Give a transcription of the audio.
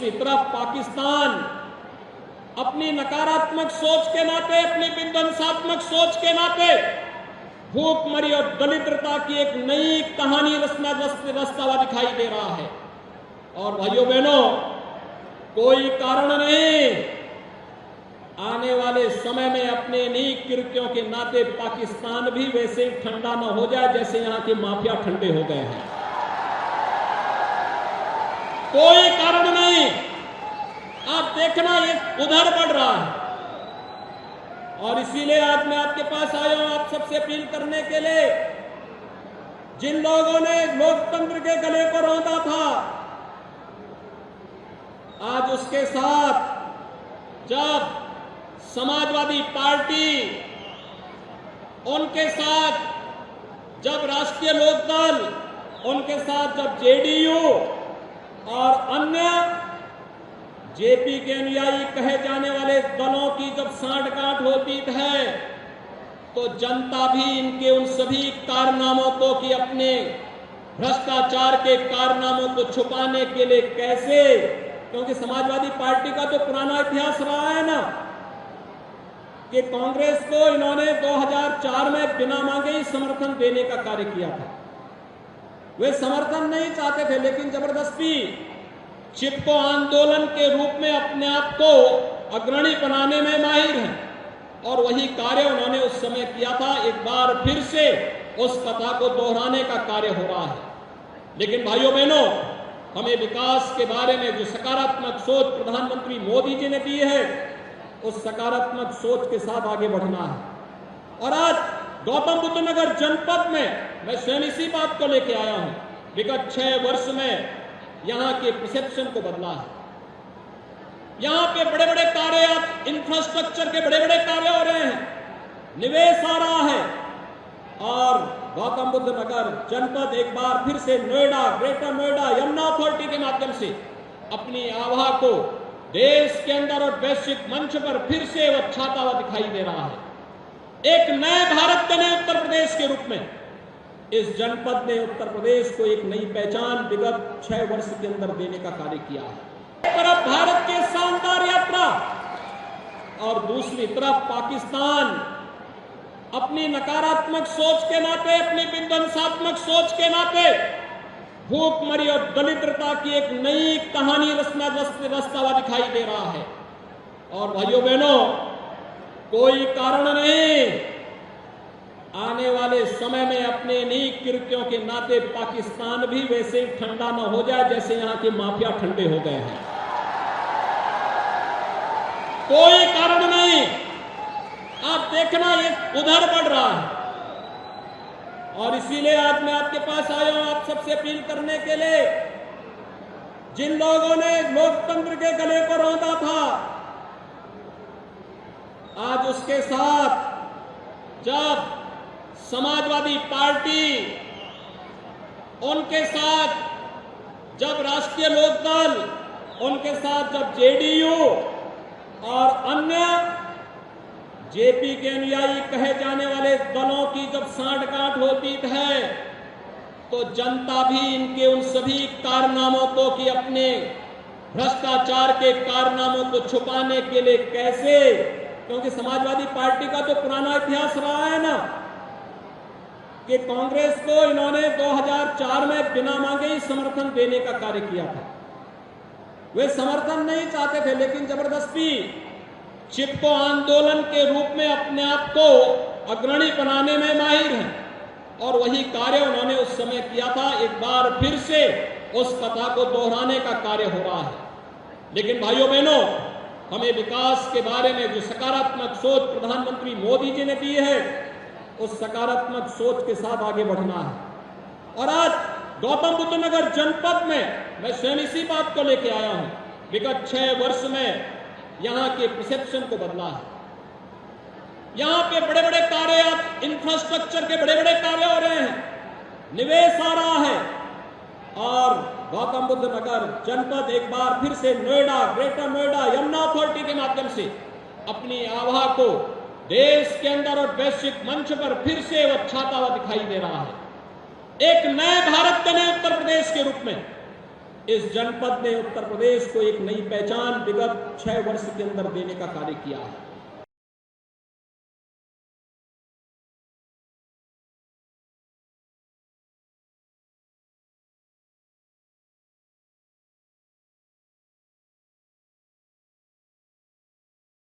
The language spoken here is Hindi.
दूसरी तरफ पाकिस्तान अपनी नकारात्मक सोच के नाते, अपनी विध्वंसात्मक सोच के नाते भूखमरी और दरिद्रता की एक नई कहानी रचता हुआ दिखाई दे रहा है। और भाइयों बहनों, कोई कारण नहीं, आने वाले समय में अपने इन्हीं कृत्यों के नाते पाकिस्तान भी वैसे ही ठंडा न हो जाए जैसे यहां के माफिया ठंडे हो गए हैं। कोई कारण नहीं, आप देखना ये उधर बढ़ रहा है। और इसीलिए आज मैं आपके पास आया हूं आप सबसे अपील करने के लिए, जिन लोगों ने लोकतंत्र के गले को रौंदा था, आज उसके साथ जब समाजवादी पार्टी, उनके साथ जब राष्ट्रीय लोकदल, उनके साथ जब जेडीयू और अन्य जेपी के अनुयायी कहे जाने वाले दलों की जब सांठगांठ होती है, तो जनता भी इनके उन सभी कारनामों को कि अपने भ्रष्टाचार के कारनामों को छुपाने के लिए कैसे, क्योंकि समाजवादी पार्टी का तो पुराना इतिहास रहा है ना कि कांग्रेस को इन्होंने 2004 में बिना मांगे ही समर्थन देने का कार्य किया था। वे समर्थन नहीं चाहते थे, लेकिन जबरदस्ती चिपको आंदोलन के रूप में अपने आप को अग्रणी बनाने में माहिर हैं और वही कार्य उन्होंने उस समय किया था। एक बार फिर से उस कथा को दोहराने का कार्य हो रहा है। लेकिन भाइयों बहनों, हमें विकास के बारे में जो सकारात्मक सोच प्रधानमंत्री मोदी जी ने दी है, उस सकारात्मक सोच के साथ आगे बढ़ना है। और आज गौतम बुद्ध नगर जनपद में मैं स्वयं इसी बात को लेकर आया हूं। विगत 6 वर्ष में यहां के परसेप्शन को बदला है। यहां पे बड़े बड़े कार्य, आज इंफ्रास्ट्रक्चर के बड़े बड़े कार्य हो रहे हैं, निवेश आ रहा है और गौतम बुद्ध नगर जनपद एक बार फिर से नोएडा, ग्रेटर नोएडा यमुना अथॉरिटी के माध्यम से अपनी आभा को देश के अंदर और वैश्विक मंच पर फिर से वह छाता हुआ दिखाई दे रहा है। एक नए भारत के नए उत्तर प्रदेश के रूप में इस जनपद ने उत्तर प्रदेश को एक नई पहचान विगत 6 वर्ष के अंदर देने का कार्य किया है। एक तरफ भारत की शानदार यात्रा और दूसरी तरफ पाकिस्तान अपनी नकारात्मक सोच के नाते, अपनी विध्वंसात्मक सोच के नाते भूखमरी और दरिद्रता की एक नई कहानी रचता हुआ दिखाई दे रहा है। और भाइयों बहनों, कोई कारण नहीं, आने वाले समय में अपने इन्हीं कृत्यों के नाते पाकिस्तान भी वैसे ही ठंडा न हो जाए जैसे यहां के माफिया ठंडे हो गए हैं। कोई कारण नहीं, आप देखना ये उधर बढ़ रहा है। और इसीलिए आज मैं आपके पास आया हूं आप सबसे अपील करने के लिए, जिन लोगों ने लोकतंत्र के गले को रौंदा था, आज उसके साथ जब समाजवादी पार्टी, उनके साथ जब राष्ट्रीय लोकदल, उनके साथ जब जेडीयू और अन्य जेपी के अनुयायी कहे जाने वाले दलों की जब सांठगांठ होती है, तो जनता भी इनके उन सभी कारनामों को कि अपने भ्रष्टाचार के कारनामों को छुपाने के लिए कैसे, क्योंकि समाजवादी पार्टी का तो पुराना इतिहास रहा है ना कि कांग्रेस को इन्होंने 2004 में बिना मांगे ही समर्थन देने का कार्य किया था। वे समर्थन नहीं चाहते थे, लेकिन जबरदस्ती चिपको आंदोलन के रूप में अपने आप को अग्रणी बनाने में माहिर हैं और वही कार्य उन्होंने उस समय किया था। एक बार फिर से उस कथा को दोहराने का कार्य हो रहा है। लेकिन भाइयों बहनों, हमें विकास के बारे में जो सकारात्मक सोच प्रधानमंत्री मोदी जी ने दी है, उस सकारात्मक सोच के साथ आगे बढ़ना है। और आज गौतम बुद्ध नगर जनपद में मैं स्वयं इसी बात को लेकर आया हूं। विगत 6 वर्ष में यहां के परसेप्शन को बदला है। यहां पे बड़े बड़े कार्य, आज इंफ्रास्ट्रक्चर के बड़े बड़े कार्य हो रहे हैं, निवेश आ रहा है और गौतम बुद्ध नगर जनपद एक बार फिर से नोएडा, ग्रेटर नोएडा यमुना अथॉरिटी के माध्यम से अपनी आभा को देश के अंदर और वैश्विक मंच पर फिर से वह छाता हुआ दिखाई दे रहा है। एक नए भारत के नए उत्तर प्रदेश के रूप में इस जनपद ने उत्तर प्रदेश को एक नई पहचान विगत 6 वर्ष के अंदर देने का कार्य किया है।